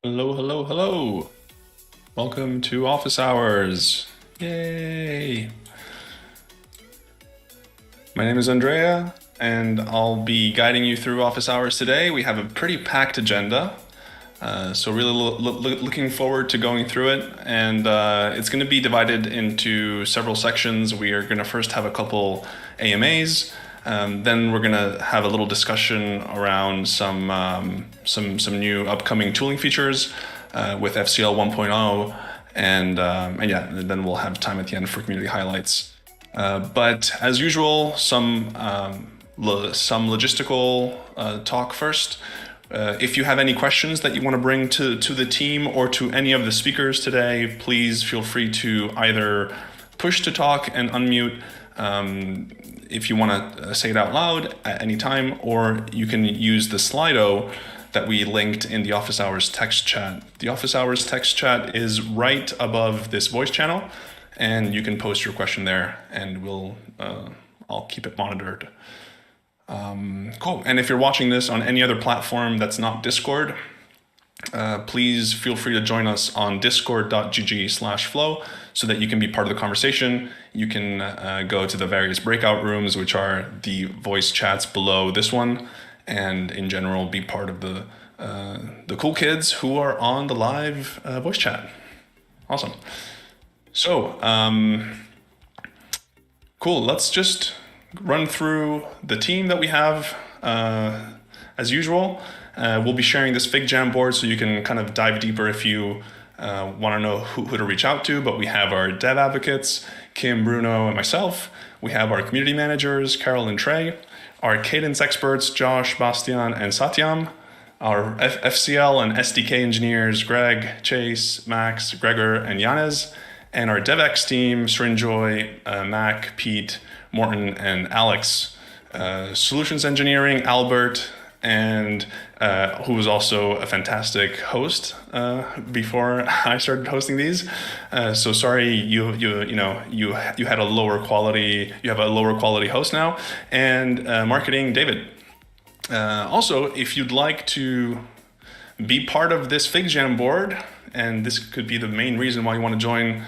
Hello, hello, hello. Welcome to Office Hours. Yay. My name is Andrea, and I'll be guiding you through Office Hours today. We have a pretty packed agenda, so really looking forward to going through it. And it's going to be divided into several sections. We are going to first have a couple AMAs. Then we're gonna have a little discussion around some new upcoming tooling features with FCL 1.0, and yeah, then we'll have time at the end for community highlights. But as usual, some logistical talk first. If you have any questions that you want to bring to the team or to any of the speakers today, please feel free to either push to talk and unmute if you want to say it out loud at any time, or you can use the Slido that we linked in the Office Hours text chat. The Office Hours text chat is right above this voice channel, and you can post your question there, and I'll keep it monitored. Cool. And if you're watching this on any other platform that's not Discord, please feel free to join us on discord.gg/flow so that you can be part of the conversation. You can go to the various breakout rooms, which are the voice chats below this one, and in general be part of the cool kids who are on the live voice chat. Awesome. So, cool. Let's just run through the team that we have. As usual, we'll be sharing this FigJam board so you can kind of dive deeper if you want to know who to reach out to. But we have our dev advocates, Kim, Bruno, and myself. We have our community managers, Carol and Trey. Our cadence experts, Josh, Bastian, and Satyam. Our FCL and SDK engineers, Greg, Chase, Max, Gregor, and Yanez. And our DevX team, Srinjoy, Mac, Pete, Morton, and Alex. Solutions engineering, Albert, and who was also a fantastic host before I started hosting these. So sorry you had a lower quality. You have a lower quality host now. And marketing, David. Also, if you'd like to be part of this FigJam board, and this could be the main reason why you want to join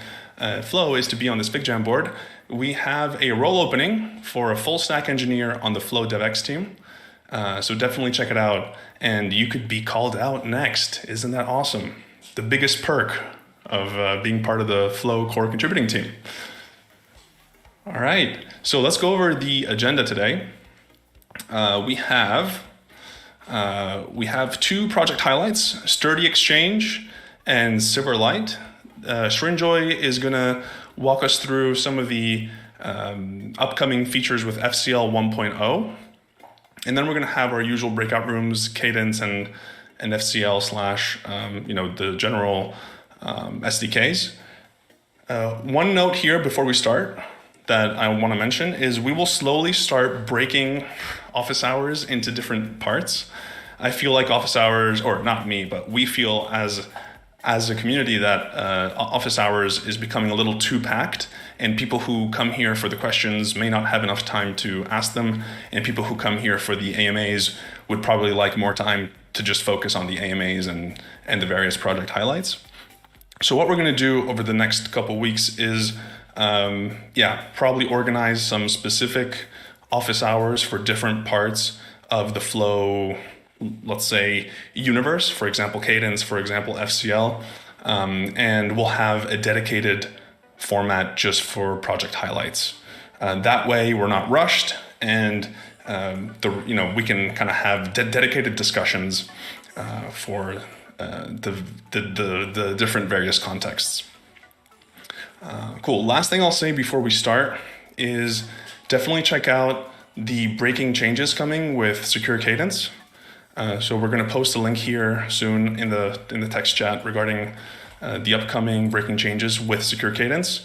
Flow, is to be on this FigJam board. We have a role opening for a full stack engineer on the Flow DevX team. So definitely check it out, and you could be called out next. Isn't that awesome? The biggest perk of being part of the Flow core contributing team. All right, so let's go over the agenda today. We have two project highlights: Sturdy Exchange and Silverlight. Srinjoy is gonna walk us through some of the upcoming features with FCL 1.0. And then we're going to have our usual breakout rooms, Cadence and FCL / the general SDKs. One note here before we start that I want to mention is we will slowly start breaking Office Hours into different parts. I feel like Office Hours, or not me, but we feel as a community that Office Hours is becoming a little too packed, and people who come here for the questions may not have enough time to ask them, and people who come here for the AMAs would probably like more time to just focus on the AMAs and the various project highlights. So what we're going to do over the next couple weeks is probably organize some specific Office Hours for different parts of the Flow, let's say, universe, for example, Cadence, for example, FCL, and we'll have a dedicated format just for project highlights. That way we're not rushed, and we can kind of have dedicated discussions for the different various contexts. Cool. Last thing I'll say before we start is definitely check out the breaking changes coming with Secure Cadence. So we're going to post a link here soon in the text chat regarding the upcoming breaking changes with Secure Cadence.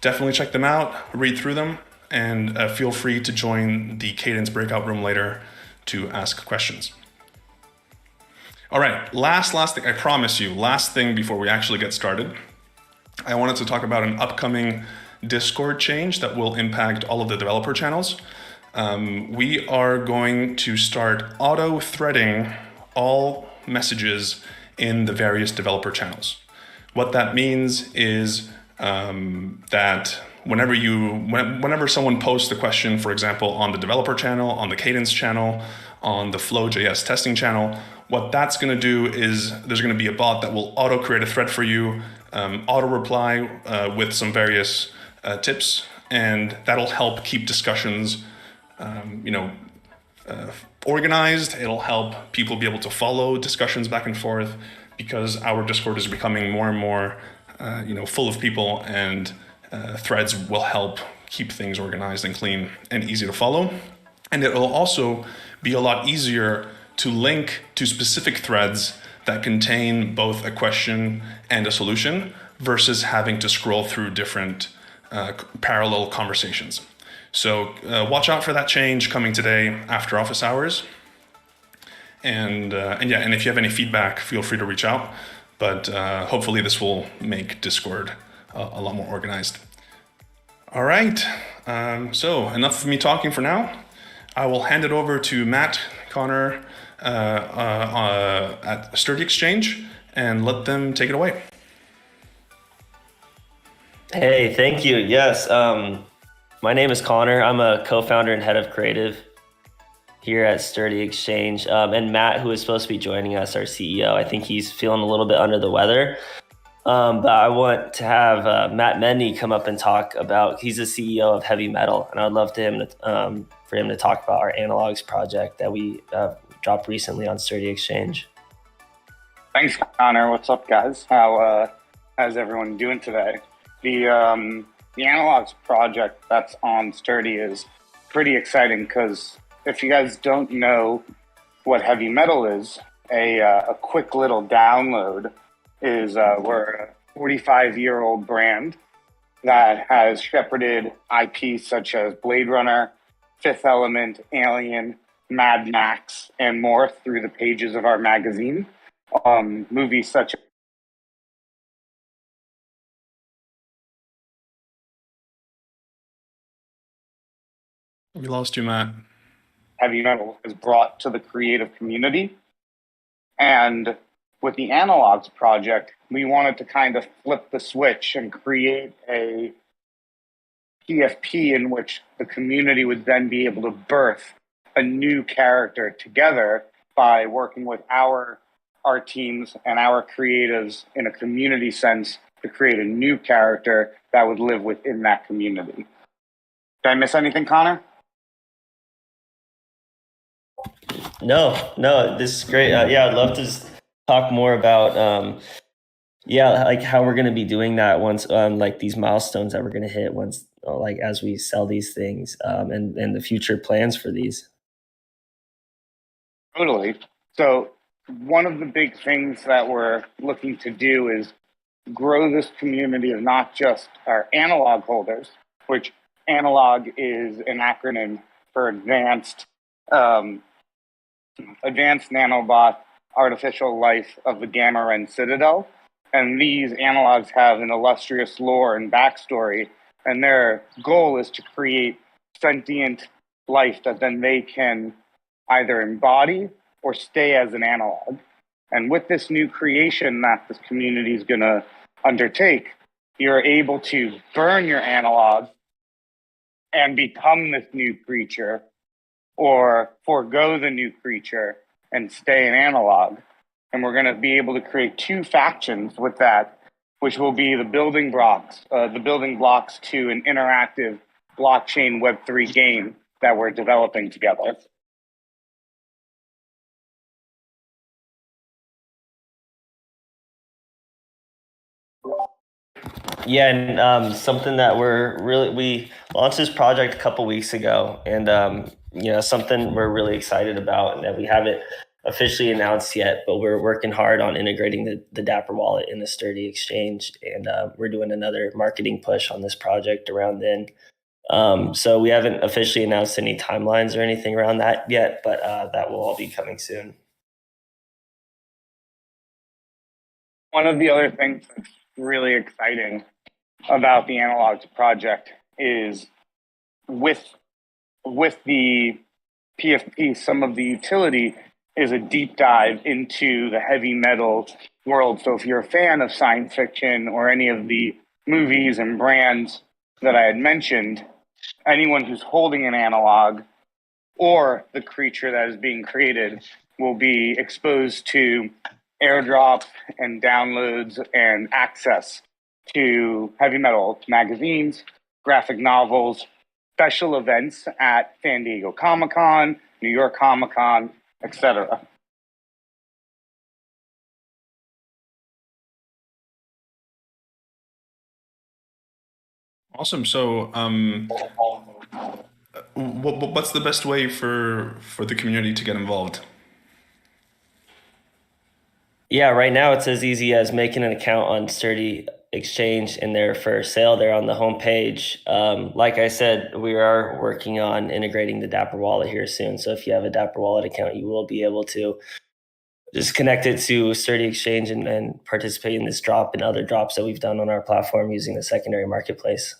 Definitely check them out, read through them, and feel free to join the Cadence breakout room later to ask questions. All right, last thing, I promise you, last thing before we actually get started. I wanted to talk about an upcoming Discord change that will impact all of the developer channels. We are going to start auto-threading all messages in the various developer channels. What that means is that whenever someone posts a question, for example, on the developer channel, on the Cadence channel, on the Flow.js testing channel, what that's going to do is there's going to be a bot that will auto create a thread for you, auto reply with some various tips, and that'll help keep discussions, organized. It'll help people be able to follow discussions back and forth, because our Discord is becoming more and more, full of people, and threads will help keep things organized and clean and easy to follow. And it will also be a lot easier to link to specific threads that contain both a question and a solution versus having to scroll through different parallel conversations. So watch out for that change coming today after office hours. And if you have any feedback, feel free to reach out. But hopefully this will make Discord a lot more organized. All right, so enough of me talking for now. I will hand it over to Matt, Connor at Sturdy Exchange, and let them take it away. Hey, thank you. Yes, my name is Connor. I'm a co-founder and head of creative here at Sturdy Exchange. And Matt, who is supposed to be joining us, our CEO, I think he's feeling a little bit under the weather. But I want to have Matt Medney come up and talk about, he's the CEO of Heavy Metal, and I'd love for him to talk about our Analogs project that we dropped recently on Sturdy Exchange. Thanks, Connor. What's up, guys? How's everyone doing today? The Analogs project that's on Sturdy is pretty exciting, because if you guys don't know what Heavy Metal is, a quick little download is we're a 45-year-old brand that has shepherded IPs such as Blade Runner, Fifth Element, Alien, Mad Max, and more through the pages of our magazine. Movies such as We lost you, Matt. Heavy Metal is brought to the creative community. And with the Analogs project, we wanted to kind of flip the switch and create a PFP in which the community would then be able to birth a new character together by working with our teams and our creatives in a community sense to create a new character that would live within that community. Did I miss anything, Connor? No, this is great. I'd love to talk more about, like how we're going to be doing that once, like these milestones that we're going to hit once, like as we sell these things, and the future plans for these. Totally. So one of the big things that we're looking to do is grow this community of not just our analog holders, which analog is an acronym for advanced nanobot artificial life of the Gamma Ren Citadel. And these analogs have an illustrious lore and backstory, and their goal is to create sentient life that then they can either embody or stay as an analog. And with this new creation that this community is going to undertake, you're able to burn your analog and become this new creature, or forego the new creature and stay an analog. And we're going to be able to create two factions with that, which will be the building blocks to an interactive blockchain Web3 game that we're developing together. Yeah, and something that we launched this project a couple weeks ago, and something we're really excited about, and that we haven't officially announced yet, but we're working hard on integrating the Dapper wallet in the Sturdy Exchange, and we're doing another marketing push on this project around then. So we haven't officially announced any timelines or anything around that yet, but that will all be coming soon. One of the other things that's really exciting about the Analogs project is with the PFP, some of the utility is a deep dive into the heavy metal world. So if you're a fan of science fiction or any of the movies and brands that I had mentioned, anyone who's holding an analog or the creature that is being created will be exposed to airdrop and downloads and access to heavy metal magazines, graphic novels, special events at San Diego Comic-Con, New York Comic-Con, etc. Awesome. So, what's the best way for the community to get involved? Yeah, right now it's as easy as making an account on Sturdy Exchange and they're for sale. They're on the homepage. Like I said, we are working on integrating the Dapper Wallet here soon. So if you have a Dapper Wallet account, you will be able to just connect it to Sturdy Exchange and participate in this drop and other drops that we've done on our platform using the secondary marketplace.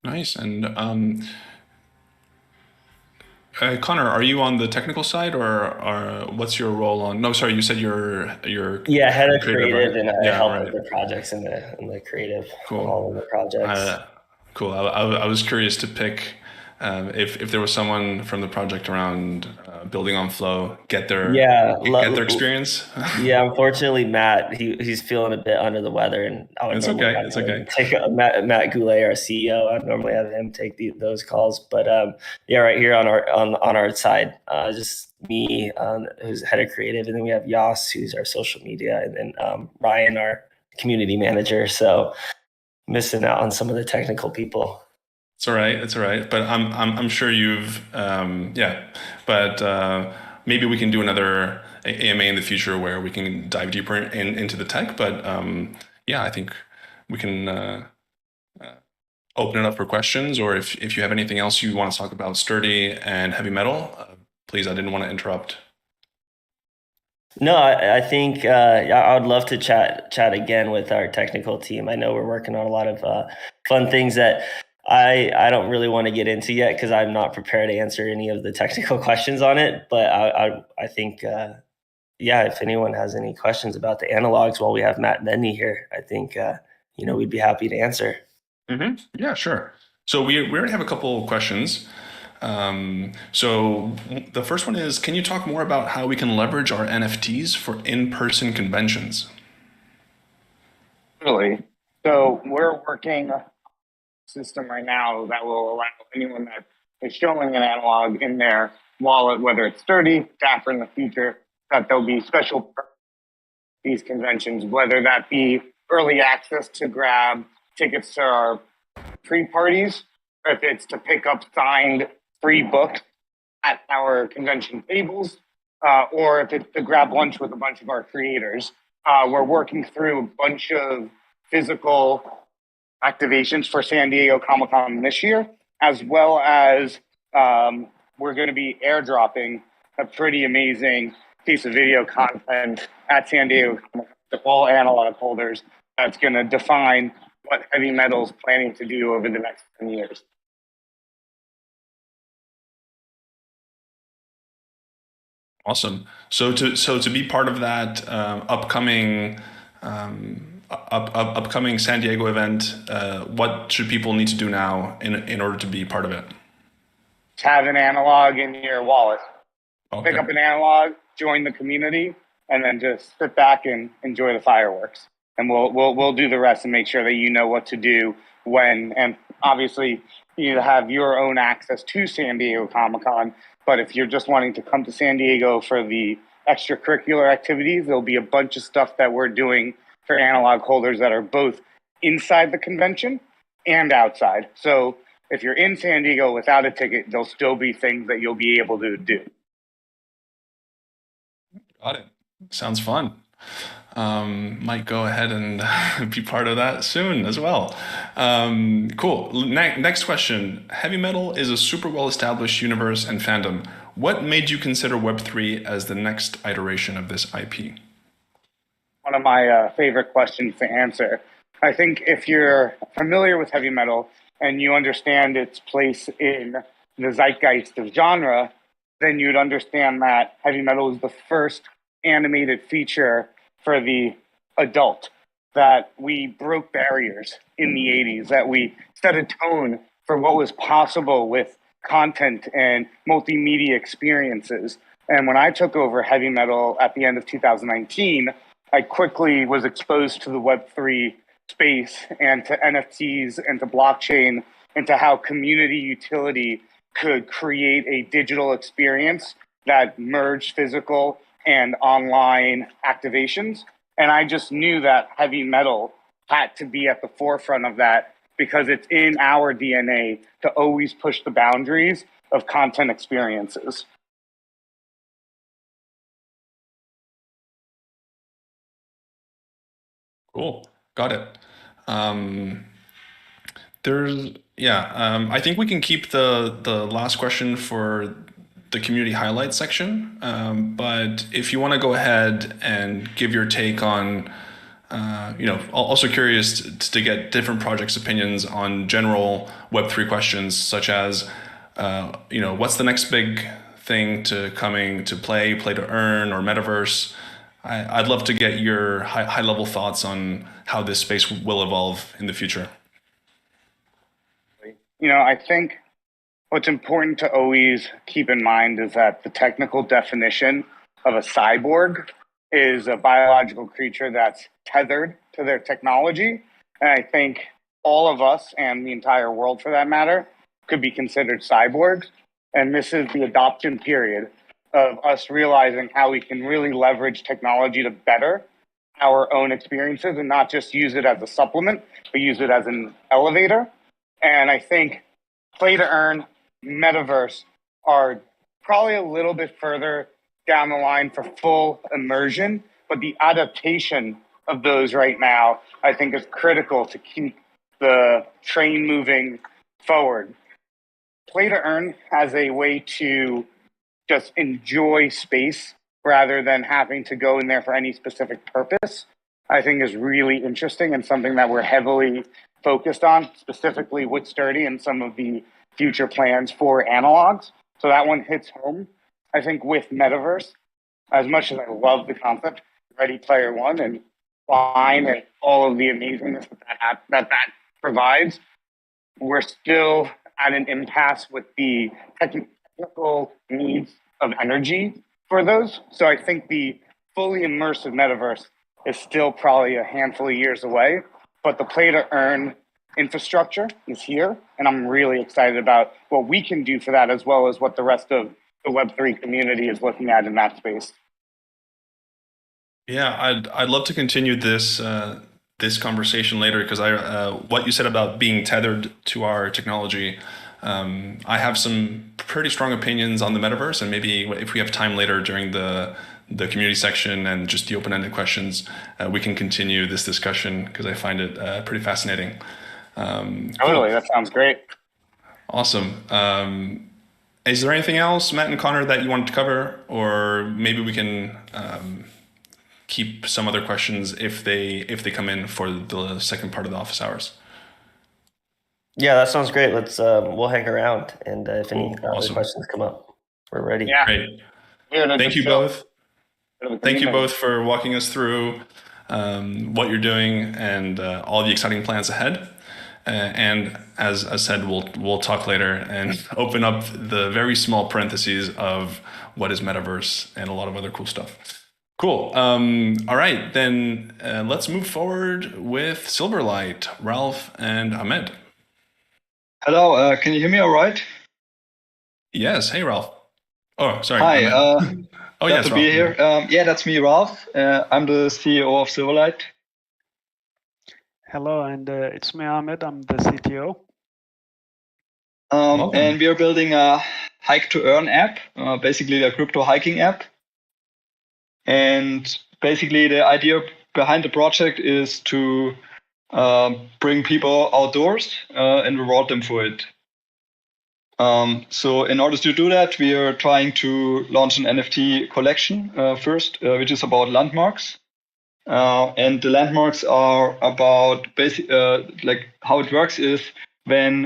Nice. And Connor, are you on the technical side, or what's your role on? No, sorry, you said you're Yeah, head of creative, creative, right? and I Yeah, help right. with the projects and the creative on Cool. all of the projects. Uh, cool. I was curious to pick if there was someone from the project around building on Flow, Yeah, get their experience. yeah. Unfortunately, Matt he's feeling a bit under the weather, and I would It's normally okay. have It's him okay. take Matt Goulet, our CEO. I'd normally have him take those calls, but yeah, right here on our side, just me, who's head of creative, and then we have Yas, who's our social media, and then Ryan, our community manager. So missing out on some of the technical people. It's all right. It's all right. But I'm sure you've yeah. But maybe we can do another AMA in the future where we can dive deeper into the tech. But yeah, I think we can open it up for questions, or if you have anything else you want to talk about sturdy and heavy metal, please. I didn't want to interrupt. No, I think I would love to chat again with our technical team. I know we're working on a lot of fun things that I don't really want to get into yet because I'm not prepared to answer any of the technical questions on it. But I think yeah, if anyone has any questions about the analogs while we have Matt and Nenny here, I think we'd be happy to answer. Yeah, sure. So we already have a couple of questions. So the first one is, can you talk more about how we can leverage our NFTs for in-person conventions? Really. So we're working a system right now that will allow anyone that is showing an analog in their wallet, whether it's sturdy, Dapper in the future, that there'll be special these conventions, whether that be early access to grab tickets to our pre-parties, or if it's to pick up signed free books at our convention tables, or if it's to grab lunch with a bunch of our creators. We're working through a bunch of physical activations for San Diego Comic-Con this year, as well as we're going to be airdropping a pretty amazing piece of video content at San Diego Comic-Con to all analog holders that's going to define what heavy metal is planning to do over the next 10 years. Awesome. So to be part of that upcoming San Diego event, what should people need to do now in order to be part of it? Have an analog in your wallet. Okay. Pick up an analog, join the community, and then just sit back and enjoy the fireworks. And we'll do the rest and make sure that you know what to do when. And obviously, you have your own access to San Diego Comic-Con. But if you're just wanting to come to San Diego for the extracurricular activities, there'll be a bunch of stuff that we're doing for analog holders that are both inside the convention and outside. So if you're in San Diego without a ticket, there'll still be things that you'll be able to do. Got it. Sounds fun. Might go ahead and be part of that soon as well. Cool. Next question. Heavy metal is a super well-established universe and fandom. What made you consider Web3 as the next iteration of this IP? One of my favorite questions to answer. I think if you're familiar with heavy metal, and you understand its place in the zeitgeist of genre, then you'd understand that heavy metal is the first animated feature for the adult, that we broke barriers in the 80s, that we set a tone for what was possible with content and multimedia experiences. And when I took over heavy metal at the end of 2019, I quickly was exposed to the Web3 space and to NFTs and to blockchain and to how community utility could create a digital experience that merged physical and online activations. And I just knew that heavy metal had to be at the forefront of that because it's in our DNA to always push the boundaries of content experiences. Cool. Got it. I think we can keep the last question for the community highlights section. But if you want to go ahead and give your take on, also curious to get different projects' opinions on general Web3 questions, such as, what's the next big thing coming to play to earn, or metaverse? I'd love to get your high level thoughts on how this space will evolve in the future. I think what's important to always keep in mind is that the technical definition of a cyborg is a biological creature that's tethered to their technology. And I think all of us, and the entire world for that matter, could be considered cyborgs. And this is the adoption period of us realizing how we can really leverage technology to better our own experiences and not just use it as a supplement, but use it as an elevator. And I think play to earn, metaverse are probably a little bit further down the line for full immersion, but the adaptation of those right now, I think, is critical to keep the train moving forward. Play to earn as a way to just enjoy space rather than having to go in there for any specific purpose, I think is really interesting and something that we're heavily focused on, specifically with Sturdy and some of the future plans for analogs. So that one hits home. I think with Metaverse, as much as I love the concept, Ready Player One and Fine and all of the amazingness that provides, we're still at an impasse with the technical needs of energy for those. So I think the fully immersive metaverse is still probably a handful of years away, but the play to earn infrastructure is here. And I'm really excited about what we can do for that, as well as what the rest of the Web3 community is looking at in that space. Yeah, I'd love to continue this conversation later, because what you said about being tethered to our technology, I have some pretty strong opinions on the metaverse, and maybe if we have time later during the community section and just the open-ended questions, we can continue this discussion, because I find it pretty fascinating. Totally, that sounds great. Awesome. Is there anything else, Matt and Connor, that you wanted to cover, or maybe we can keep some other questions if they come in for the second part of the office hours? Yeah, that sounds great. Let's we'll hang around, and if any other questions come up, we're ready. Yeah. Great. Thank you both. Thank you both for walking us through what you're doing and all the exciting plans ahead. And as I said, we'll talk later and open up the very small parentheses of what is metaverse and a lot of other cool stuff. Cool. All right, then let's move forward with Silverlight, Ralph and Ahmed. Hello, can you hear me all right? Yes. Hey, Ralph. Oh, sorry. Hi. Oh, glad to be here. Yeah, that's me, Ralph. I'm the CEO of Silverlight. Hello, and it's me, Ahmed. I'm the CTO. And we are building a hike to earn app, basically a crypto hiking app. And basically the idea behind the project is to bring people outdoors and reward them for it. So in order to do that, we are trying to launch an NFT collection first, which is about landmarks. And the landmarks are about like how it works is when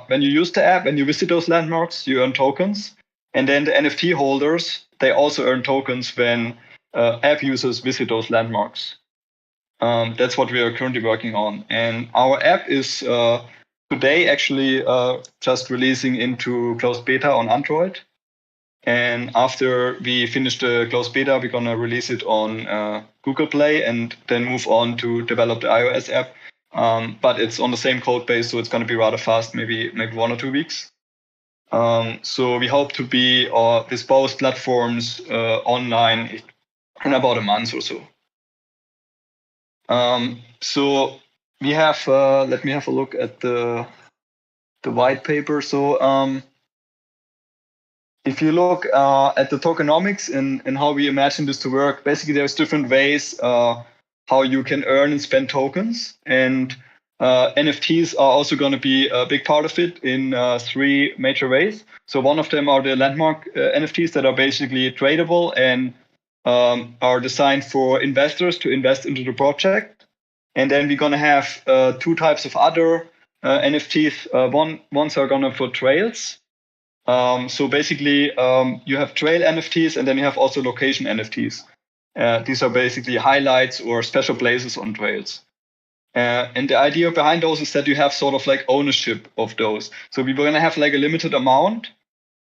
you use the app and you visit those landmarks, you earn tokens, and then the NFT holders, they also earn tokens when app users visit those landmarks. That's what we are currently working on, and our app is today actually just releasing into closed beta on Android. And after we finish the closed beta, we're gonna release it on Google Play and then move on to develop the iOS app. But it's on the same code base, so it's gonna be rather fast, maybe 1 or 2 weeks. So we hope to be with both platforms online in about a month or so. So we have, let me have a look at the white paper. So if you look at the tokenomics and how we imagine this to work, basically there's different ways how you can earn and spend tokens. And NFTs are also going to be a big part of it in 3 major ways. So one of them are the landmark NFTs that are basically tradable and are designed for investors to invest into the project. And then we're going to have 2 types of other NFTs. Ones are going to for trails. So basically, you have trail NFTs and then you have also location NFTs. These are basically highlights or special places on trails. And the idea behind those is that you have sort of like ownership of those. So we're going to have like a limited amount.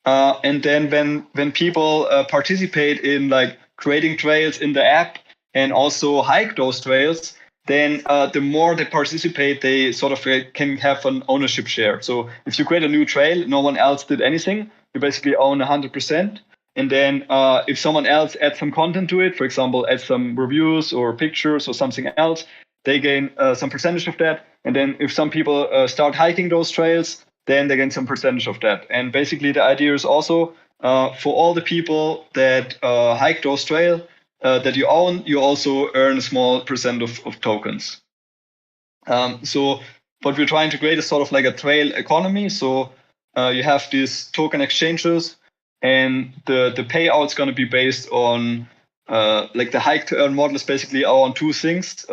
And then when people participate in like creating trails in the app and also hike those trails, then the more they participate, they sort of can have an ownership share. So if you create a new trail, no one else did anything, you basically own 100%. And then if someone else adds some content to it, for example, adds some reviews or pictures or something else, they gain some percentage of that. And then if some people start hiking those trails, then they gain some percentage of that. And basically the idea is also for all the people that hike those trails that you own, you also earn a small percent of tokens. So what we're trying to create is sort of like a trail economy. So you have these token exchanges, and the payout's going to be based on like the hike to earn model is basically on 2 things,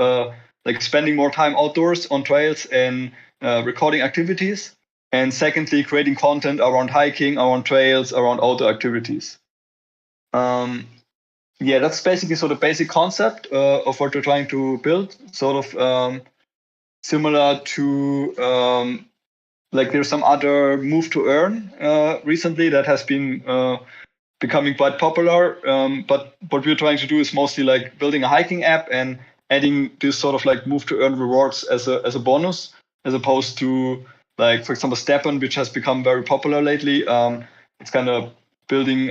like spending more time outdoors on trails and recording activities. And secondly, creating content around hiking, around trails, around outdoor activities. Yeah, that's basically sort of basic concept of what we're trying to build. Sort of similar to like there's some other move to earn recently that has been becoming quite popular. But what we're trying to do is mostly like building a hiking app and adding this sort of like move to earn rewards as a bonus, as opposed to like, for example, Steppen, which has become very popular lately. It's kind of building,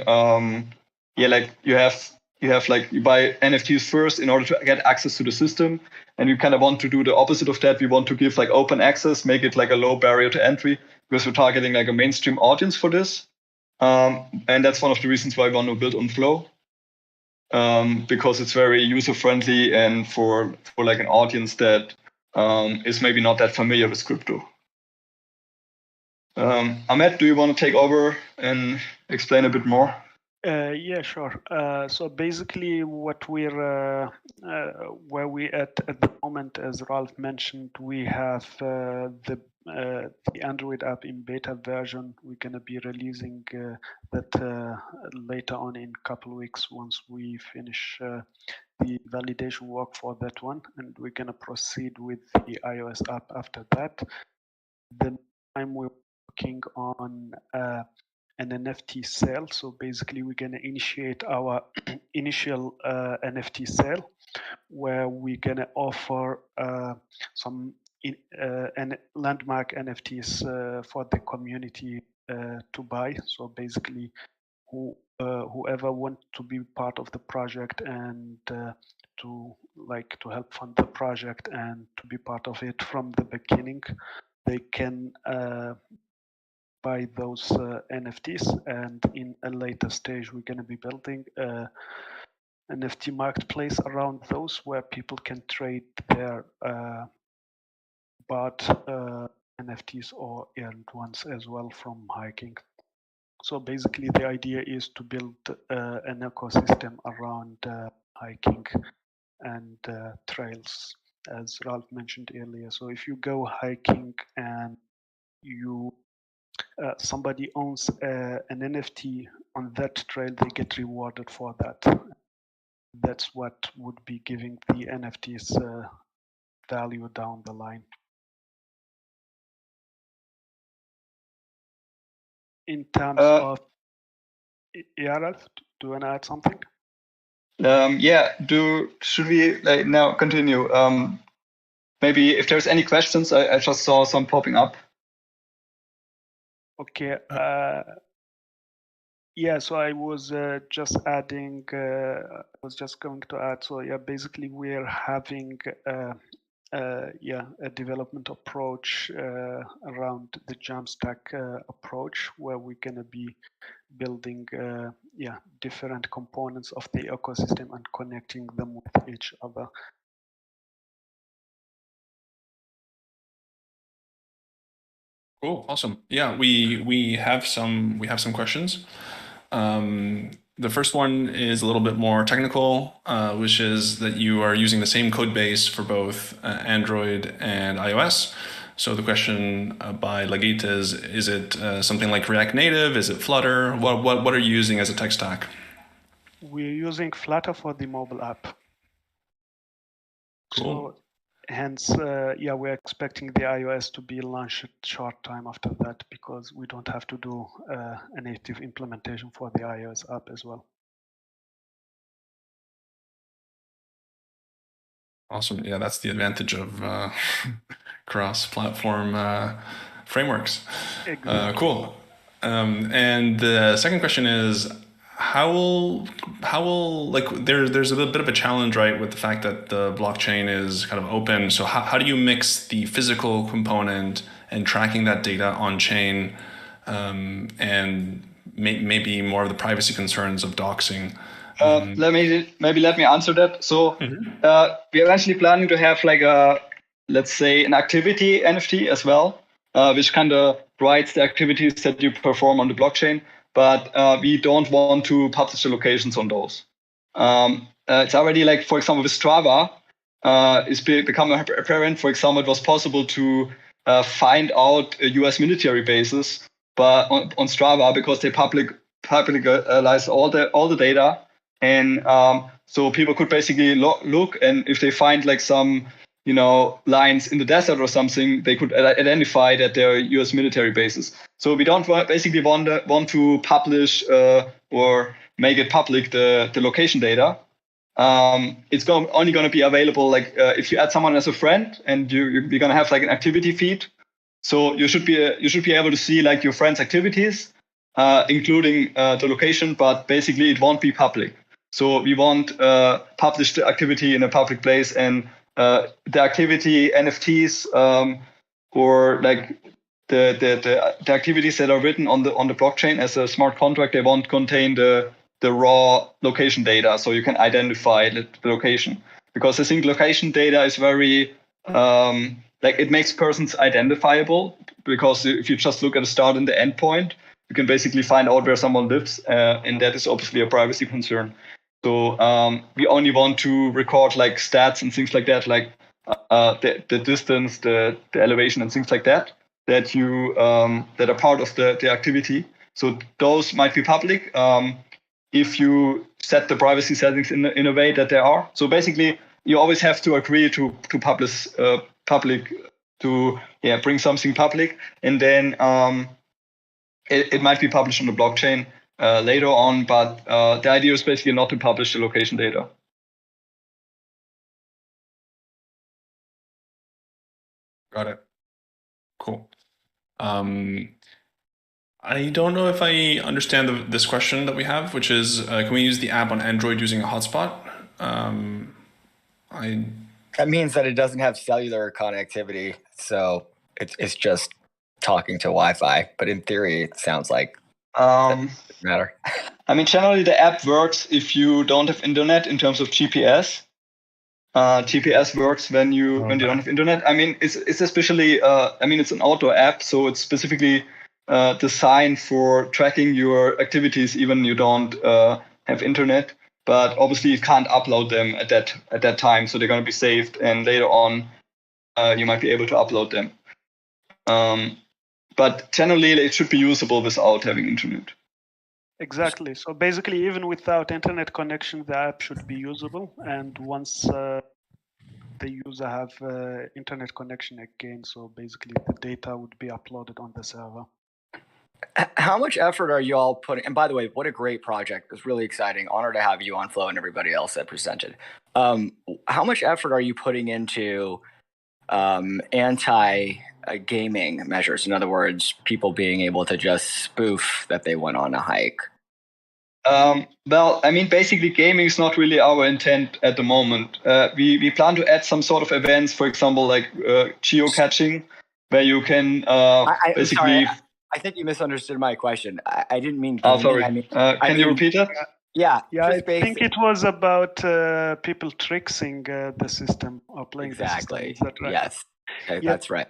like you have like you buy NFTs first in order to get access to the system, and you kind of want to do the opposite of that. We want to give like open access, make it like a low barrier to entry, because we're targeting like a mainstream audience for this. And that's one of the reasons why we want to build on Flow, because it's very user friendly and for like an audience that is maybe not that familiar with crypto. Ahmed, do you want to take over and explain a bit more? Yeah, sure. So basically, what we're where we at the moment, as Ralph mentioned, we have the Android app in beta version. We're gonna be releasing that later on in a couple of weeks once we finish the validation work for that one, and we're gonna proceed with the iOS app after that. The time we're working on an NFT sale. So basically, we're going to initiate our initial NFT sale, where we're going to offer some landmark NFTs for the community to buy. So basically, whoever wants to be part of the project and to help fund the project and to be part of it from the beginning, they can buy those NFTs, and in a later stage we're going to be building a NFT marketplace around those, where people can trade their bought NFTs or earned ones as well from hiking. So basically the idea is to build an ecosystem around hiking and trails, as Ralph mentioned earlier. So if you go hiking and you somebody owns an NFT on that trail, they get rewarded for that. That's what would be giving the NFTs value down the line. In terms of, yeah, Ralph, do you want to add something? Should we now continue? Maybe if there's any questions, I just saw some popping up. Okay. Yeah, so I was just adding, I was just going to add, so yeah, basically we're having a development approach around the Jamstack approach, where we're going to be building different components of the ecosystem and connecting them with each other. Cool, awesome. Yeah, we have some questions. The first one is a little bit more technical, which is that you are using the same code base for both Android and iOS. So the question by Lagit is it something like React Native? Is it Flutter? What are you using as a tech stack? We're using Flutter for the mobile app. Cool. So hence, we're expecting the iOS to be launched short time after that, because we don't have to do a native implementation for the iOS app as well. Awesome. Yeah, that's the advantage of cross-platform frameworks. Exactly. Cool. And the second question is, how will like there's a bit of a challenge, right, with the fact that the blockchain is kind of open. So how do you mix the physical component and tracking that data on chain, and maybe more of the privacy concerns of doxing? Let me answer that. So we're actually planning to have like let's say an activity NFT as well, which kind of writes the activities that you perform on the blockchain. But we don't want to publish the locations on those. It's already like, for example, with Strava, it's become apparent. For example, it was possible to find out US military bases, but on Strava, because they publicize all the data. And so people could basically look, and if they find like some, lines in the desert or something, they could identify that they're U.S. military bases. So we don't basically want to publish or make it public the location data. It's only going to be available like if you add someone as a friend, and you're going to have like an activity feed. So you should be able to see like your friend's activities, including the location, but basically it won't be public. So we won't publish the activity in a public place, and the activity NFTs or like the activities that are written on the blockchain as a smart contract, they won't contain the raw location data, so you can identify the location. Because I think location data is very like it makes persons identifiable, because if you just look at the start and the end point, you can basically find out where someone lives, and that is obviously a privacy concern. So we only want to record like stats and things like that, like the distance, the elevation, and things like that you that are part of the activity. So those might be public if you set the privacy settings in a way that they are. So basically, you always have to agree to publish public, to bring something public, and then it might be published on the blockchain later on, but the idea is basically not to publish the location data. Got it. Cool. I don't know if I understand this question that we have, which is, can we use the app on Android using a hotspot? That means that it doesn't have cellular connectivity, so it's just talking to Wi-Fi. But in theory, it sounds like it doesn't matter. I mean, generally the app works if you don't have internet in terms of GPS. GPS works when you don't have internet. I mean, it's especially it's an outdoor app, so it's specifically designed for tracking your activities even you don't have internet. But obviously you can't upload them at that time, so they're going to be saved, and later on you might be able to upload them. but generally it should be usable without having internet. Exactly. So basically, even without internet connection, the app should be usable. And once the user have internet connection again, so basically the data would be uploaded on the server. How much effort are you all putting? And by the way, what a great project! It's really exciting. Honor to have you on Flow and everybody else that presented. How much effort are you putting into anti-gaming measures? In other words, people being able to just spoof that they went on a hike. Well, I mean, basically, gaming is not really our intent at the moment. We plan to add some sort of events, for example, like geocaching, where you can basically. Sorry, I think you misunderstood my question. I didn't mean Oh, gaming. sorry. I mean, can you repeat that? Yeah, I think it was about people tricksing the system or playing exactly. the system. Is that right? Yes, that's right.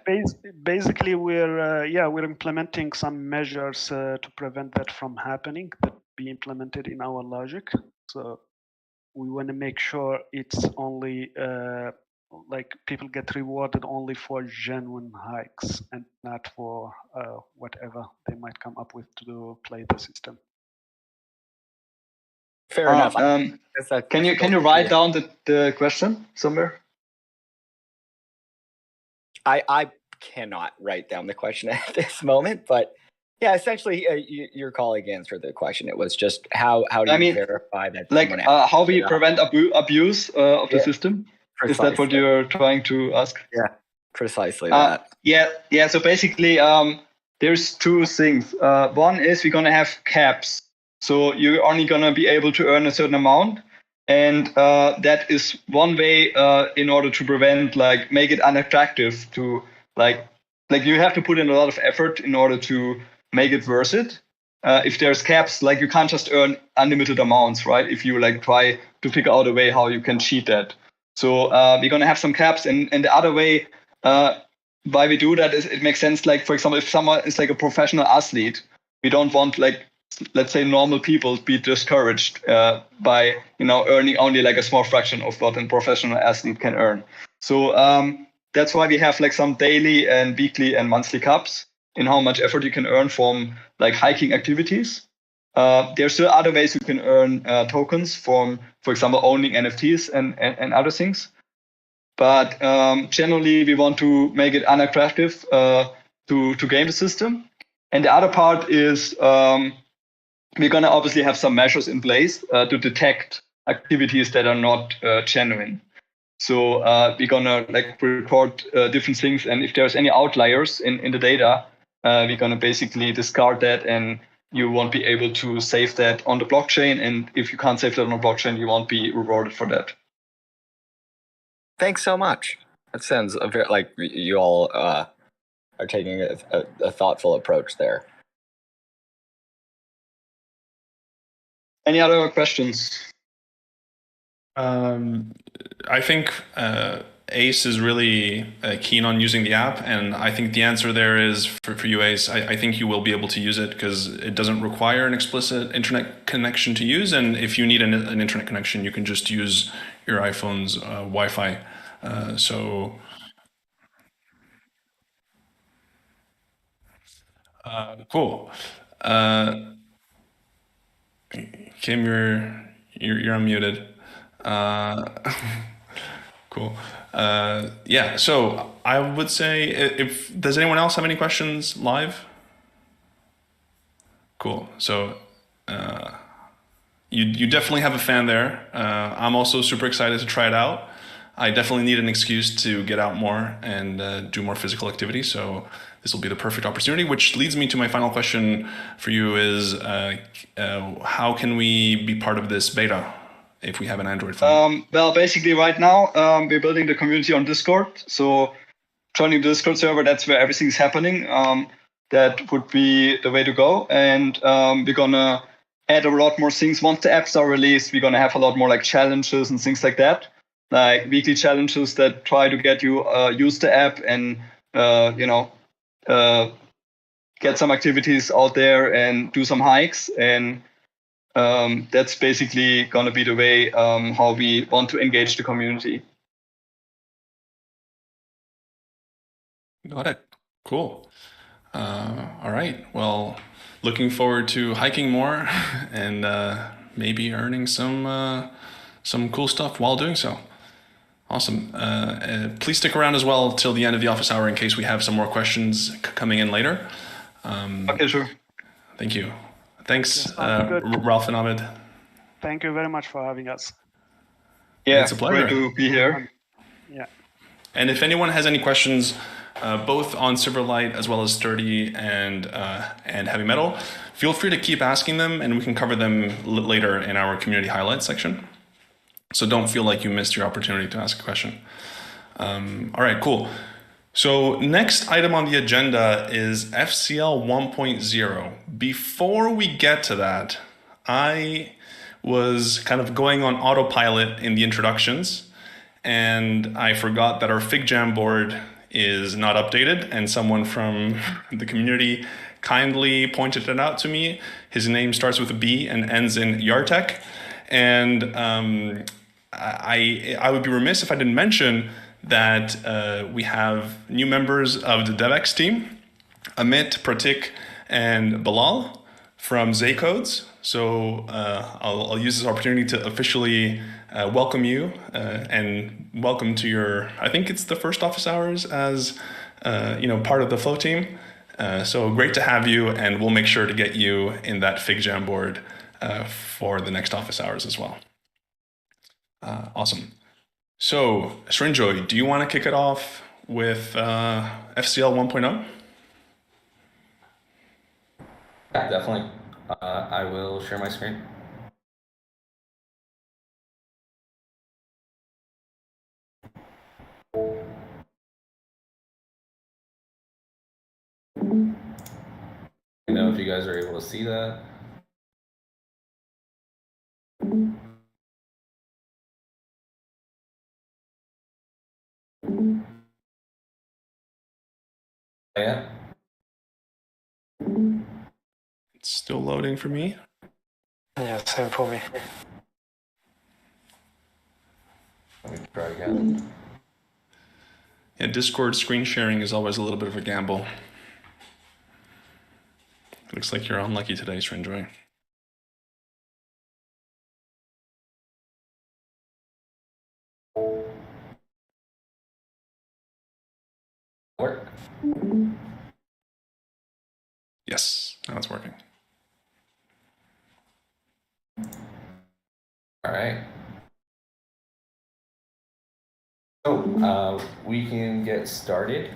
Basically, we're implementing some measures to prevent that from happening that be implemented in our logic. So we want to make sure it's only like people get rewarded only for genuine hikes and not for whatever they might come up with to play the system. Fair enough. Can you write down the question somewhere? I cannot write down the question at this moment, but yeah, essentially, your colleague answered the question. It was just how do you verify that? Like how we prevent abuse of the system? Precisely. Is that what you're trying to ask? Yeah, precisely that. Yeah. So basically, there's two things. One is we're gonna have caps, so you're only gonna be able to earn a certain amount, and that is one way in order to prevent make it unattractive to like you have to put in a lot of effort in order to make it worth it. If there's caps, you can't just earn unlimited amounts, right? If you try to figure out a way how you can cheat that. So we're gonna have some caps, and the other way why we do that is it makes sense. Like for example, if someone is a professional athlete, we don't want let's say normal people be discouraged by earning only a small fraction of what a professional athlete can earn. So that's why we have some daily and weekly and monthly caps in how much effort you can earn from hiking activities. There's still other ways you can earn tokens from, for example, owning NFTs and other things. But generally, we want to make it unattractive to game the system. And the other part is we're going to obviously have some measures in place to detect activities that are not genuine. So we're going to report different things. And if there's any outliers in the data, we're going to basically discard that, and you won't be able to save that on the blockchain. And if you can't save that on the blockchain, you won't be rewarded for that. Thanks so much. That sounds like you all are taking a thoughtful approach there. Any other questions? I think Ace is really keen on using the app, and I think the answer there is for you, Ace. I think you will be able to use it because it doesn't require an explicit internet connection to use, and if you need an internet connection, you can just use your iPhone's Wi-Fi. Cool. Kim, you're unmuted. Cool. Yeah. So I would say, if does anyone else have any questions live? Cool. So you definitely have a fan there. I'm also super excited to try it out. I definitely need an excuse to get out more and do more physical activity. So this will be the perfect opportunity, which leads me to my final question for you is how can we be part of this beta if we have an Android phone? Well, basically right now we're building the community on Discord. So joining the Discord server, that's where everything's happening. That would be the way to go. And we're going to add a lot more things. Once the apps are released, we're going to have a lot more challenges and things like that. Weekly challenges that try to get you use the app and get some activities out there and do some hikes. And that's basically going to be the way how we want to engage the community. Got it. Cool. All right. Well, looking forward to hiking more and maybe earning some cool stuff while doing so. Awesome. Please stick around as well till the end of the office hour in case we have some more questions coming in later. Okay, sure. Thank you. Thanks, Good. Ralph and Ahmed. Thank you very much for having us. Yeah, It's a pleasure. great to be here. Yeah. And if anyone has any questions, both on Silverlight as well as Sturdy and Heavy Metal, feel free to keep asking them, and we can cover them later in our community highlights section. So don't feel like you missed your opportunity to ask a question. All right, cool. So next item on the agenda is FCL 1.0. Before we get to that, I was kind of going on autopilot in the introductions, and I forgot that our FigJam board is not updated, and someone from the community kindly pointed it out to me. His name starts with a B and ends in Yartek, and I would be remiss if I didn't mention that we have new members of the DevX team, Amit, Pratik, and Bilal from Zcodes. So I'll use this opportunity to officially welcome you and welcome to your, I think it's the first office hours as part of the Flow team. So great to have you, and we'll make sure to get you in that FigJam board for the next office hours as well. Awesome. So, Srinjoy, do you want to kick it off with FCL 1.0? Yeah, definitely. I will share my screen. Let me know if you guys are able to see that. Yeah. It's still loading for me. Yeah, same for me. Let me try again. Yeah, Discord screen sharing is always a little bit of a gamble. Looks like you're unlucky today, Srinjoy. Work. Yes, now it's working. All right. So we can get started.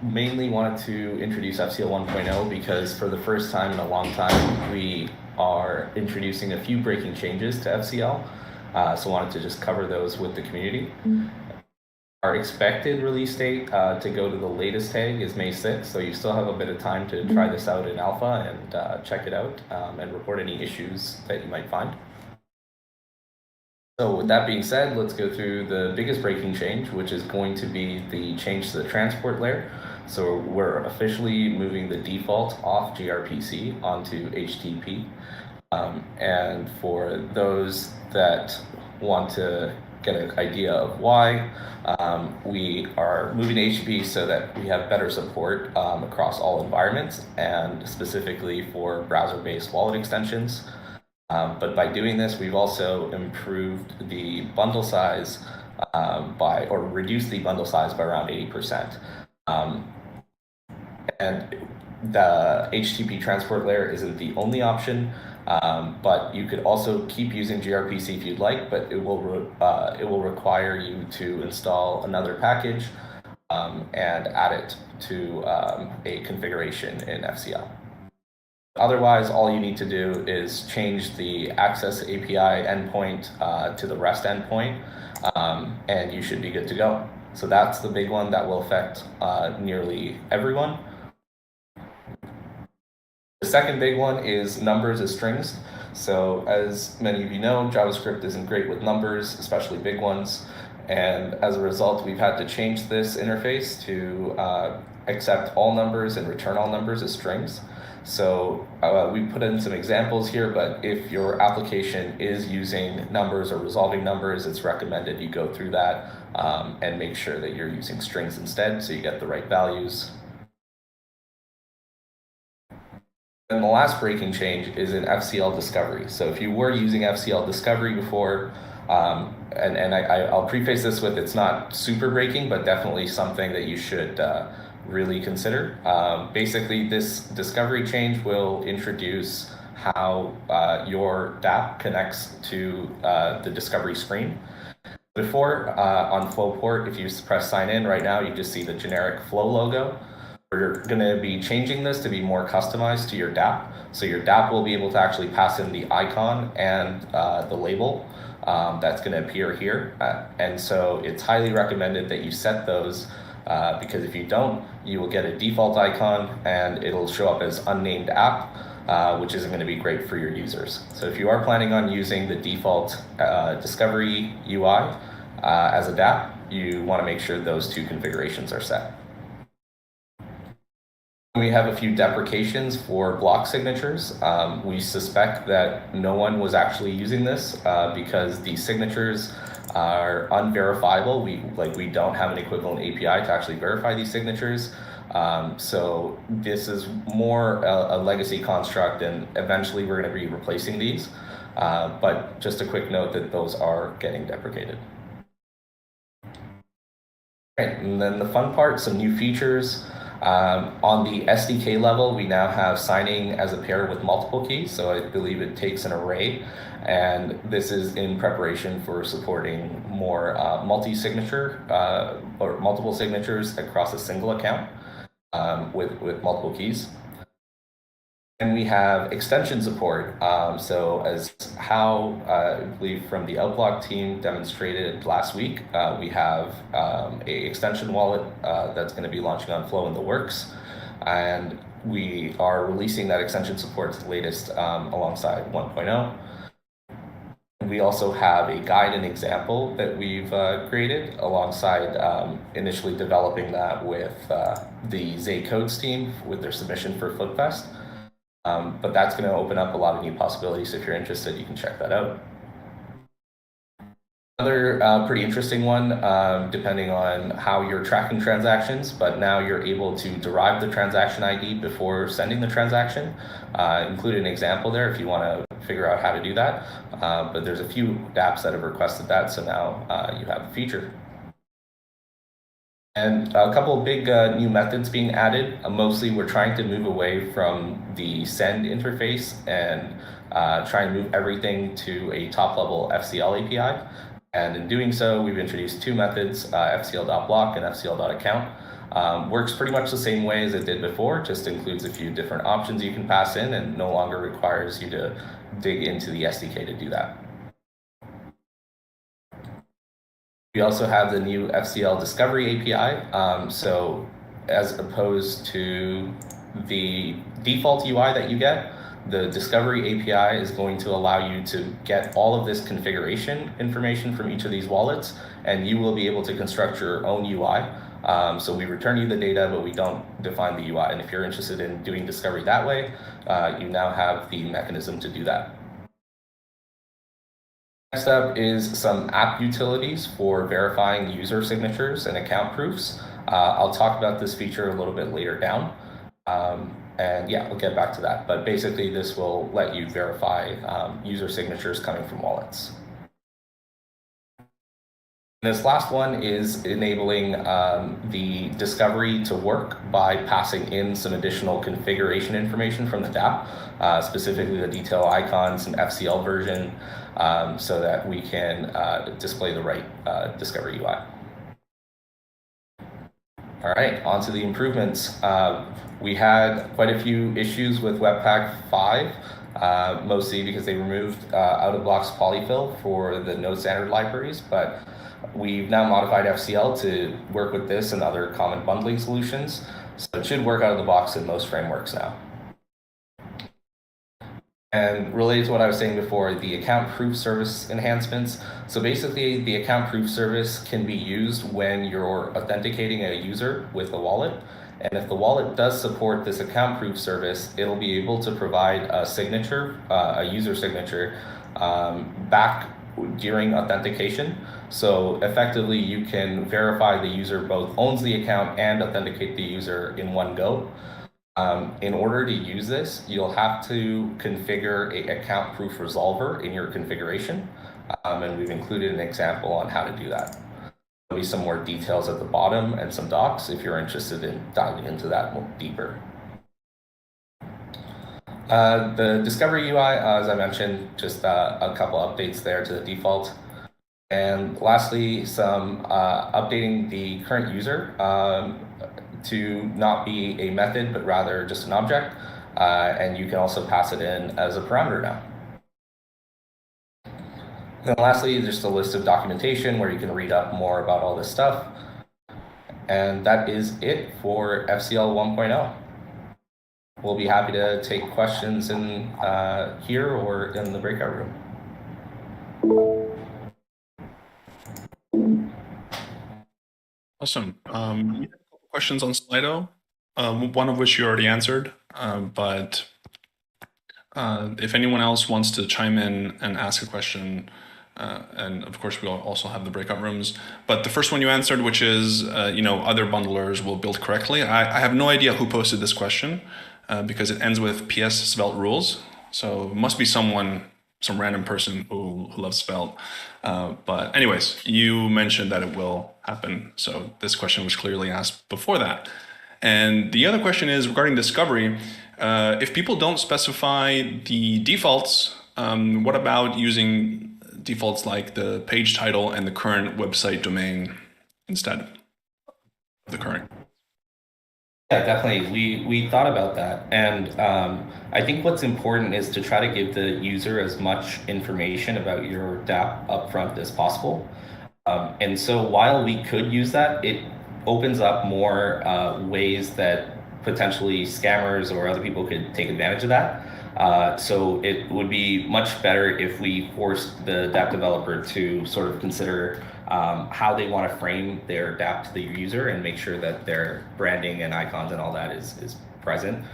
Mainly wanted to introduce FCL 1.0 because for the first time in a long time, we are introducing a few breaking changes to FCL. So wanted to just cover those with the community. Our expected release date to go to the latest tag is May 6th, so you still have a bit of time to try this out in alpha and check it out and report any issues that you might find. So with that being said, let's go through the biggest breaking change, which is going to be the change to the transport layer. So we're officially moving the default off gRPC onto HTTP. And for those that want to get an idea of why, we are moving to HTTP so that we have better support across all environments and specifically for browser-based wallet extensions. But by doing this, we've also improved the bundle size or reduced the bundle size by around 80%. And the HTTP transport layer isn't the only option, but you could also keep using gRPC if you'd like, but it will require you to install another package and add it to a configuration in FCL. Otherwise, all you need to do is change the access API endpoint to the REST endpoint, and you should be good to go. So that's the big one that will affect nearly everyone. The second big one is numbers as strings. So as many of you know, JavaScript isn't great with numbers, especially big ones. And as a result, we've had to change this interface to accept all numbers and return all numbers as strings. So we put in some examples here, but if your application is using numbers or resolving numbers, it's recommended you go through that and make sure that you're using strings instead so you get the right values. And the last breaking change is in FCL discovery. So if you were using FCL discovery before, I'll preface this with it's not super breaking, but definitely something that you should really consider. Basically, this discovery change will introduce how your DApp connects to the discovery screen. Before, on Flowport, if you press sign in right now, you just see the generic Flow logo. We're going to be changing this to be more customized to your DApp. So your DApp will be able to actually pass in the icon and the label that's going to appear here. And so it's highly recommended that you set those because if you don't, you will get a default icon and it'll show up as unnamed app, which isn't going to be great for your users. So if you are planning on using the default Discovery UI as a DApp, you want to make sure those two configurations are set. We have a few deprecations for block signatures. We suspect that no one was actually using this because the signatures are unverifiable. We don't have an equivalent API to actually verify these signatures. So this is more a legacy construct, and eventually we're going to be replacing these. But just a quick note that those are getting deprecated. Right, and then the fun part, some new features. On the SDK level, we now have signing as a pair with multiple keys. So I believe it takes an array, and this is in preparation for supporting more multi-signature or multiple signatures across a single account with multiple keys. And we have extension support. So as how I believe from the Outblock team demonstrated last week, we have a extension wallet that's going to be launching on Flow in the works. And we are releasing that extension support latest alongside 1.0. We also have a guide and example that we've created alongside initially developing that with the Zay Codes team with their submission for FlipFest. But that's going to open up a lot of new possibilities. So if you're interested, you can check that out. Another pretty interesting one, depending on how you're tracking transactions, but now you're able to derive the transaction ID before sending the transaction. Include an example there if you want to figure out how to do that. But there's a few apps that have requested that, so now you have the feature. And a couple of big new methods being added. Mostly we're trying to move away from the send interface and try and move everything to a top-level FCL API. And in doing so, we've introduced two methods, fcl.block and fcl.account. Works pretty much the same way as it did before, just includes a few different options you can pass in and no longer requires you to dig into the SDK to do that. We also have the new FCL Discovery API. So as opposed to the default UI that you get, the Discovery API is going to allow you to get all of this configuration information from each of these wallets, and you will be able to construct your own UI. So we return you the data, but we don't define the UI. And if you're interested in doing discovery that way, you now have the mechanism to do that. Next up is some app utilities for verifying user signatures and account proofs. I'll talk about this feature a little bit later down. And yeah, we'll get back to that. But basically, this will let you verify user signatures coming from wallets. This last one is enabling the discovery to work by passing in some additional configuration information from the DApp, specifically the detail icons and FCL version, so that we can display the right discovery UI. All right, on to the improvements. We had quite a few issues with Webpack 5, mostly because they removed out-of-box polyfill for the node standard libraries, but we've now modified FCL to work with this and other common bundling solutions, so it should work out of the box in most frameworks now. And related to what I was saying before, the account proof service enhancements. So basically, the account proof service can be used when you're authenticating a user with a wallet. And if the wallet does support this account proof service, it'll be able to provide a signature, a user signature, back during authentication. So effectively, you can verify the user both owns the account and authenticate the user in one go. In order to use this, you'll have to configure a account proof resolver in your configuration, and we've included an example on how to do that. There'll be some more details at the bottom and some docs if you're interested in diving into that more deeper. The Discovery UI, as I mentioned, just a couple updates there to the default. And lastly, some updating the current user to not be a method, but rather just an object. And you can also pass it in as a parameter now. And lastly, just a list of documentation where you can read up more about all this stuff. And that is it for FCL 1.0. We'll be happy to take questions in here or in the breakout room. Awesome. You had a couple questions on Slido, one of which you already answered, but if anyone else wants to chime in and ask a question, and of course we'll also have the breakout rooms, but the first one you answered, which is, other bundlers will build correctly. I have no idea who posted this question because it ends with PS Svelte rules. So it must be some random person who loves Svelte. But anyways, you mentioned that it will happen. So this question was clearly asked before that. And the other question is regarding discovery. If people don't specify the defaults, what about using defaults like the page title and the current website domain instead of the current? Yeah, definitely. We thought about that. And I think what's important is to try to give the user as much information about your DApp upfront as possible. And so while we could use that, it opens up more ways that potentially scammers or other people could take advantage of that. So it would be much better if we forced the DApp developer to sort of consider how they want to frame their DApp to the user and make sure that their branding and icons and all that is present.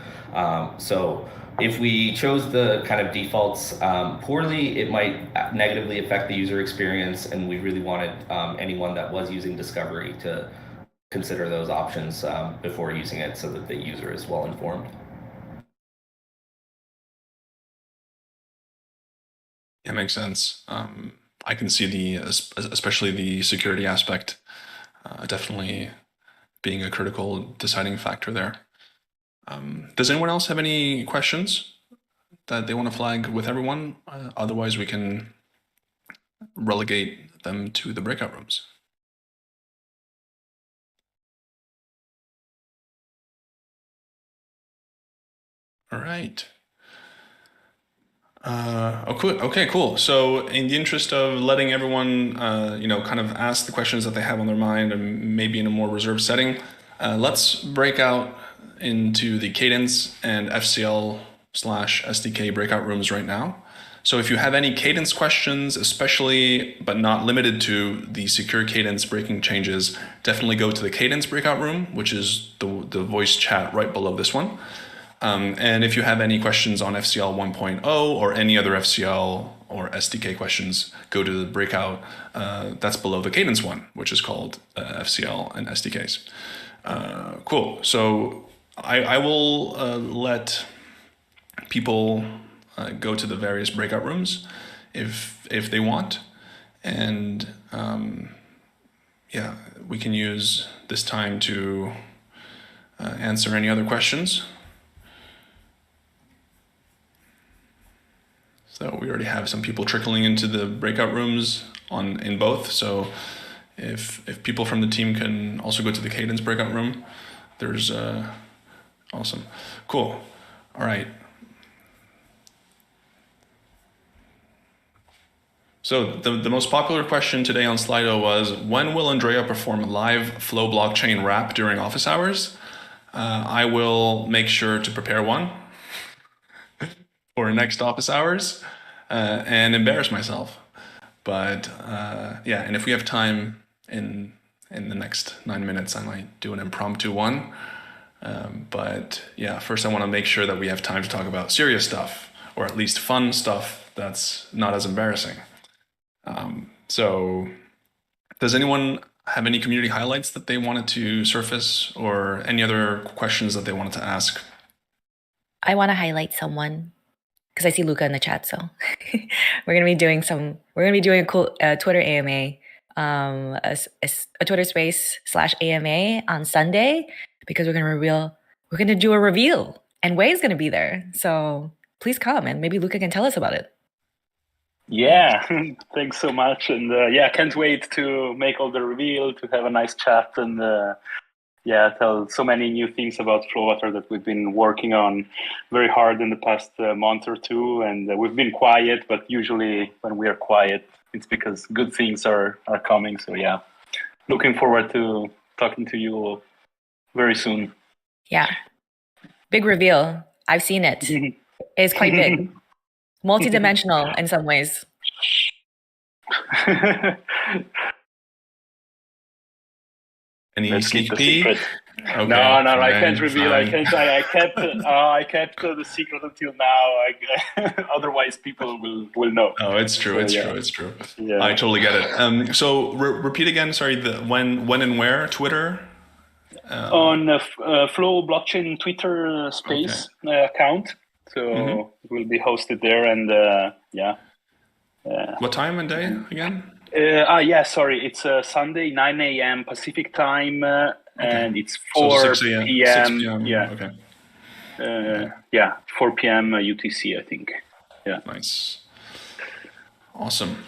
So if we chose the kind of defaults poorly, it might negatively affect the user experience, and we really wanted anyone that was using Discovery to consider those options before using it so that the user is well informed. Yeah, makes sense. I can see especially the security aspect, definitely being a critical deciding factor there. Does anyone else have any questions that they want to flag with everyone? Otherwise, we can relegate them to the breakout rooms. All right. Okay, cool. So in the interest of letting everyone, kind of ask the questions that they have on their mind and maybe in a more reserved setting, let's break out into the Cadence and FCL/SDK breakout rooms right now. So if you have any Cadence questions, especially but not limited to the secure Cadence breaking changes, definitely go to the Cadence breakout room, which is the voice chat right below this one. And if you have any questions on FCL 1.0 or any other FCL or SDK questions, go to the breakout that's below the Cadence one, which is called FCL and SDKs. Cool. So I will let people go to the various breakout rooms if they want. And we can use this time to answer any other questions. So we already have some people trickling into the breakout rooms in both. So if people from the team can also go to the Cadence breakout room, there's awesome. Cool. All right. So the most popular question today on Slido was, when will Andrea perform a live Flow blockchain wrap during office hours? I will make sure to prepare one for next office hours and embarrass myself. But and if we have time in the next 9 minutes, I might do an impromptu one. But first I want to make sure that we have time to talk about serious stuff, or at least fun stuff that's not as embarrassing. So does anyone have any community highlights that they wanted to surface, or any other questions that they wanted to ask I want to highlight someone because I see Luca in the chat. So we're gonna be doing a cool Twitter AMA, a Twitter Space /AMA on Sunday because we're gonna do a reveal, and Way's gonna be there. So please come, and maybe Luca can tell us about it. Yeah, thanks so much, and can't wait to make all the reveal, to have a nice chat, and tell so many new things about Flowwater that we've been working on very hard in the past month or two, and we've been quiet, but usually when we are quiet, it's because good things are coming. So yeah, looking forward to talking to you very soon. Yeah, big reveal. I've seen it. It's quite big. Multi-dimensional in some ways. Any sneak peek? Okay. No, I can't reveal. I kept the secret until now. Otherwise, people will know. Oh, it's true. It's true. Yeah. I totally get it. So repeat again. Sorry. When and where? Twitter. On Flow Blockchain Twitter Space account. So it will be hosted there, and what time and day again? Sorry, it's Sunday, 9 a.m. Pacific time, and it's 4 p.m. 6 p.m. Okay. 4 p.m. UTC, I think. Yeah. Nice. Awesome.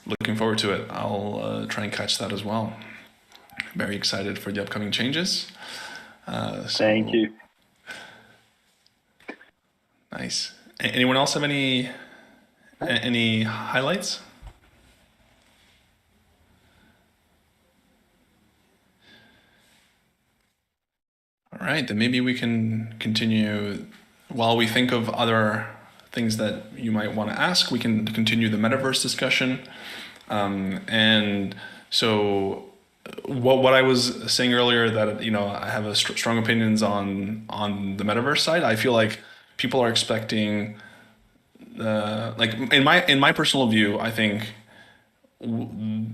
Looking forward to it. I'll try and catch that as well. Very excited for the upcoming changes. Thank you. Nice. Anyone else have any highlights? All right, then maybe we can continue while we think of other things that you might want to ask. We can continue the metaverse discussion. And so what I was saying earlier, that I have strong opinions on the metaverse side. I feel like people are expecting, like in my personal view, I think the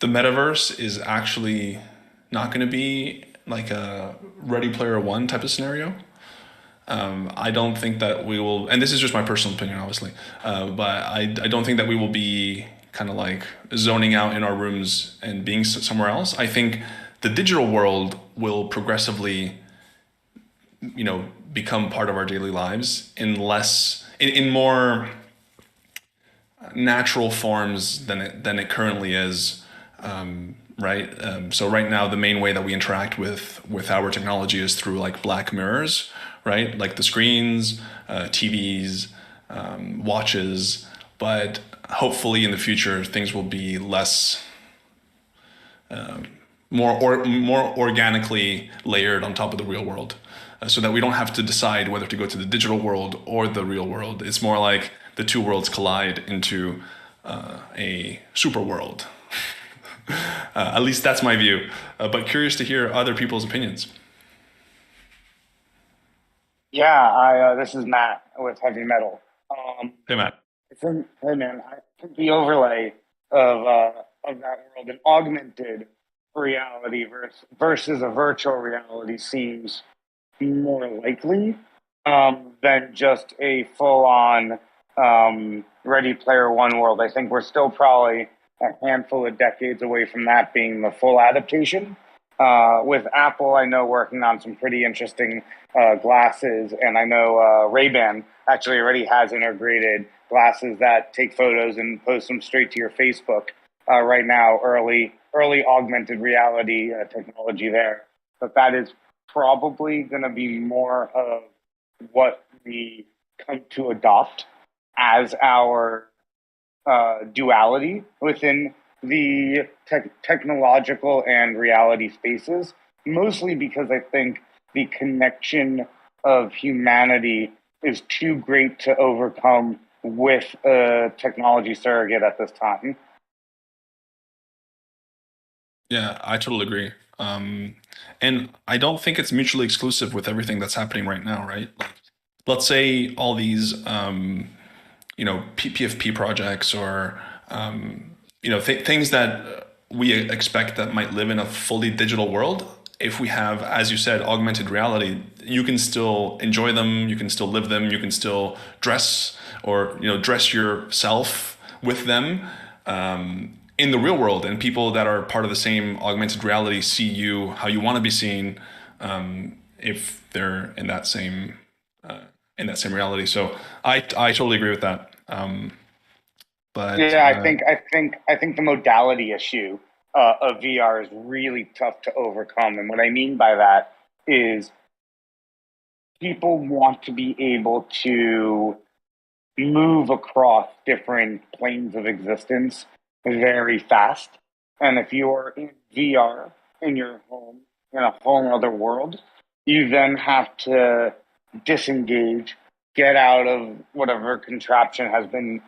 metaverse is actually not going to be like a Ready Player One type of scenario. I don't think that we will, and this is just my personal opinion, obviously, but I don't think that we will be kind of like zoning out in our rooms and being somewhere else. I think the digital world will progressively, become part of our daily lives in more natural forms than it currently is, right? So right now, the main way that we interact with our technology is through like black mirrors, right? Like the screens, TVs, watches. But hopefully, in the future, things will be less, more organically layered on top of the real world. So that we don't have to decide whether to go to the digital world or the real world. It's more like the two worlds collide into a super world. At least that's my view. But curious to hear other people's opinions. Yeah, this is Matt with Heavy Metal. Hey, Matt. Hey, man. I think the overlay of that world, an augmented reality versus a virtual reality, seems more likely than just a full-on Ready Player One world. I think we're still probably a handful of decades away from that being the full adaptation. With Apple, I know working on some pretty interesting glasses, and I know Ray-Ban actually already has integrated glasses that take photos and post them straight to your Facebook right now. Early augmented reality technology there, but that is probably going to be more of what we come to adopt as our duality within the technological and reality spaces, mostly because I think the connection of humanity is too great to overcome with a technology surrogate at this time. Yeah, I totally agree. And I don't think it's mutually exclusive with everything that's happening right now, right? Like, let's say all these, PFP projects or, things that we expect that might live in a fully digital world. if we have, as you said, augmented reality, you can still enjoy them, you can still live them, you can still dress or dress yourself with them in the real world, and people that are part of the same augmented reality see you how you want to be seen if they're in that same reality. So I totally agree with that. But yeah, I think the modality issue of VR is really tough to overcome, and what I mean by that is people want to be able to move across different planes of existence very fast. And if you're in VR in your home, in a whole other world, you then have to disengage, get out of whatever contraption has been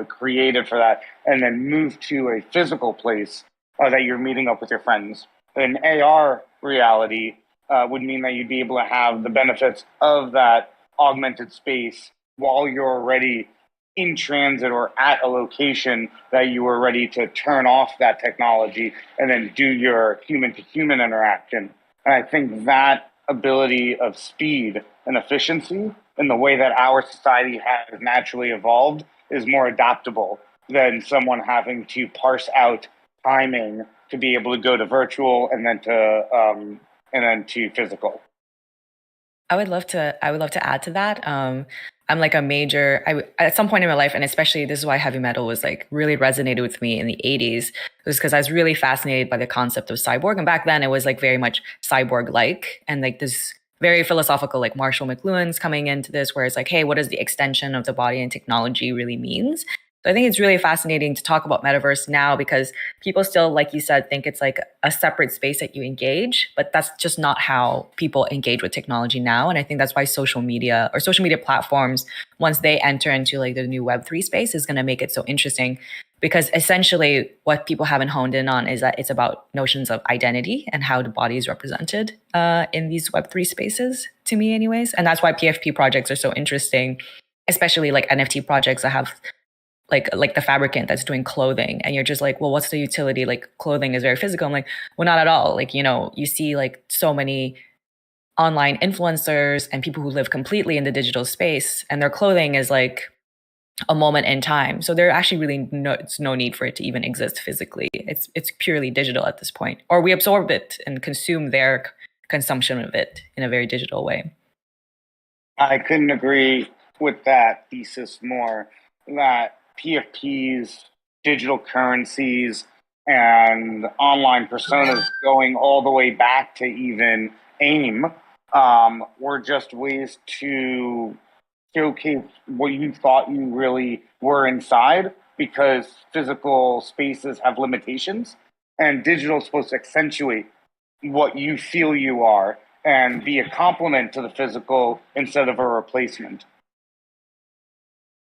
created for that, and then move to a physical place that you're meeting up with your friends. An AR reality would mean that you'd be able to have the benefits of that augmented space while you're already in transit or at a location that you were ready to turn off that technology and then do your human-to-human interaction. And I think that ability of speed and efficiency and the way that our society has naturally evolved is more adaptable than someone having to parse out timing to be able to go to virtual and then to physical. I would love to add to that. I'm like at some point in my life, and especially this is why heavy metal was like really resonated with me in the 80s, was because I was really fascinated by the concept of cyborg. And back then it was like very much cyborg-like, and like this very philosophical, like Marshall McLuhan's coming into this, where it's like, hey, what does the extension of the body and technology really means? So I think it's really fascinating to talk about metaverse now, because people still, like you said, think it's like a separate space that you engage, but that's just not how people engage with technology now. And I think that's why social media platforms, once they enter into like the new Web3 space, is going to make it so interesting, because essentially what people haven't honed in on is that it's about notions of identity and how the body is represented in these Web3 spaces, to me anyways. And that's why PFP projects are so interesting, especially like NFT projects that have like the fabricant that's doing clothing, and you're just like, well, what's the utility? Like, clothing is very physical. I'm like, well, not at all. Like, you see like so many online influencers and people who live completely in the digital space, and their clothing is like a moment in time. So there actually really it's no need for it to even exist physically. It's purely digital at this point, or we absorb it and consume their consumption of it in a very digital way. I couldn't agree with that thesis more, that PFPs, digital currencies, and online personas going all the way back to even AIM were just ways to showcase what you thought you really were inside, because physical spaces have limitations, and digital is supposed to accentuate what you feel you are and be a complement to the physical instead of a replacement.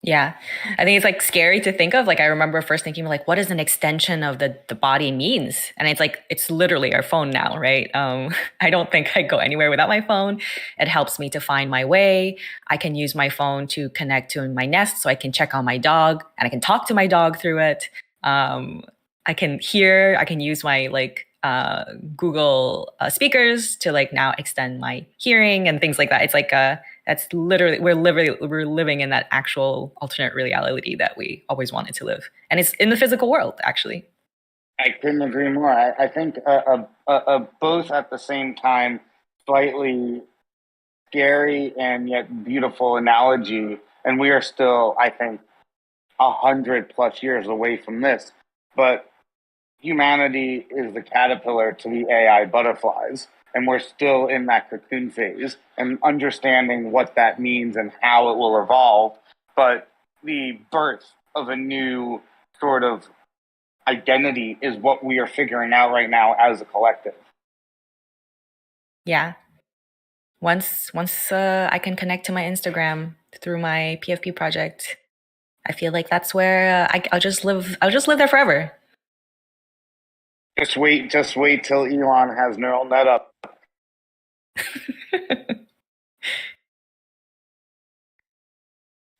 Yeah, I think it's like scary to think of. Like, I remember first thinking like, what does an extension of the body means? And it's like, it's literally our phone now, right? I don't think I go anywhere without my phone. It helps me to find my way. I can use my phone to connect to my Nest, so I can check on my dog, and I can talk to my dog through it. I can use my like Google speakers to like now extend my hearing and things like that. It's like that's literally we're living in that actual alternate reality that we always wanted to live, and it's in the physical world actually. I couldn't agree more. I think both at the same time, slightly scary and yet beautiful analogy, and we are still, I think, 100+ years away from this, but humanity is the caterpillar to the AI butterflies, and we're still in that cocoon phase and understanding what that means and how it will evolve. But the birth of a new sort of identity is what we are figuring out right now as a collective. Yeah. Once I can connect to my Instagram through my PFP project, I feel like that's where I'll just live there forever. Just wait till Elon has neural net up.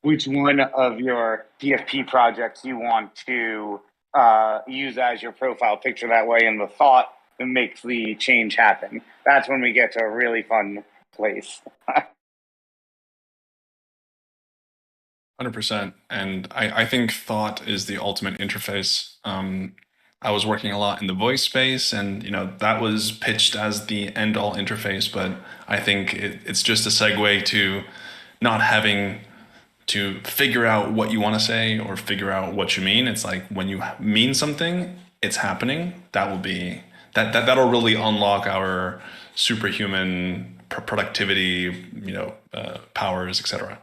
Which one of your PFP projects you want to use as your profile picture that way? And the thought makes the change happen. That's when we get to a really fun place. 100%. And I think thought is the ultimate interface. I was working a lot in the voice space, and that was pitched as the end-all interface. But I think it's just a segue to not having to figure out what you want to say or figure out what you mean. It's like when you mean something, it's happening. That'll really unlock our superhuman productivity, powers, etc.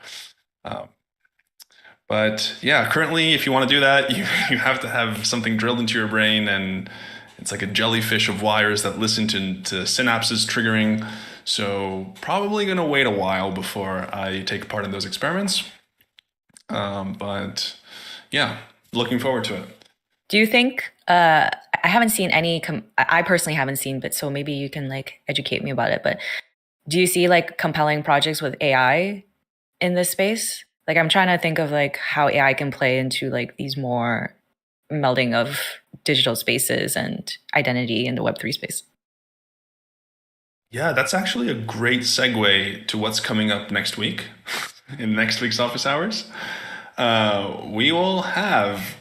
But yeah, currently, if you want to do that, you have to have something drilled into your brain, and it's like a jellyfish of wires that listen to synapses triggering. So probably going to wait a while before I take part in those experiments. But yeah, looking forward to it. Do you think, I haven't seen any, I personally haven't seen, but so maybe you can educate me about it, but do you see compelling projects with AI in this space? I'm trying to think of how AI can play into these more melding of digital spaces and identity in the Web3 space. Yeah, that's actually a great segue to what's coming up next week in next week's office hours. We will have,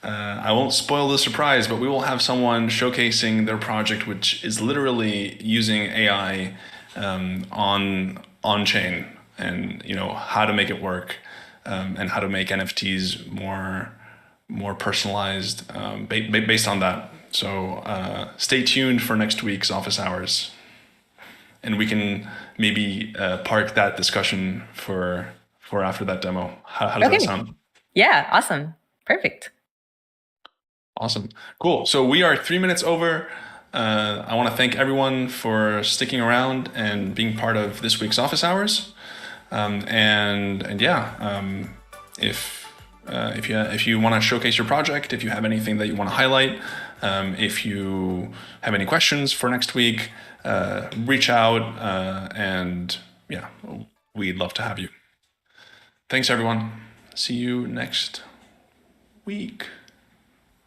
I won't spoil the surprise, but we will have someone showcasing their project, which is literally using AI on chain, and how to make it work, and how to make NFTs more personalized based on that. So stay tuned for next week's office hours, and we can maybe park that discussion for after that demo. How does that sound? Yeah, awesome, perfect. Awesome, cool. So we are 3 minutes over. I want to thank everyone for sticking around and being part of this week's office hours. If you want to showcase your project, if you have anything that you want to highlight, if you have any questions for next week, reach out, and yeah, we'd love to have you. Thanks, everyone. See you next week.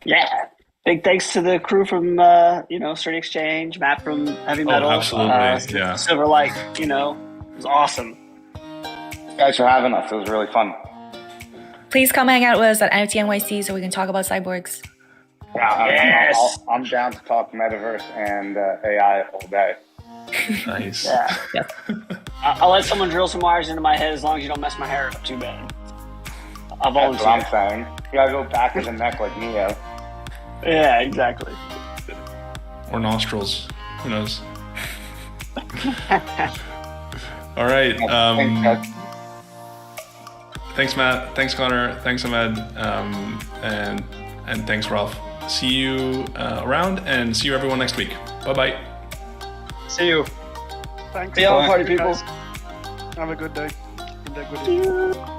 Yeah. Big thanks to the crew from Sturdy Exchange, Matt from Heavy Metal, absolutely, yeah. Silverlight. It was awesome. Thanks for having us. It was really fun. Please come hang out with us at NFT NYC so we can talk about cyborgs. Yeah, yes. I'm down to talk metaverse and AI all day. Nice. Yeah. I'll let someone drill some wires into my head as long as you don't mess my hair up too bad. I'll volunteer. That's what I'm saying. You gotta go back of the neck like Neo. Yeah, exactly. Or nostrils. Who knows? All right. Thanks, Matt. Thanks, Connor. Thanks, Ahmed. And thanks, Ralph. See you around, and see you everyone next week. Bye-bye. See you. Thanks. See you all, party people. Have a good day and a good evening.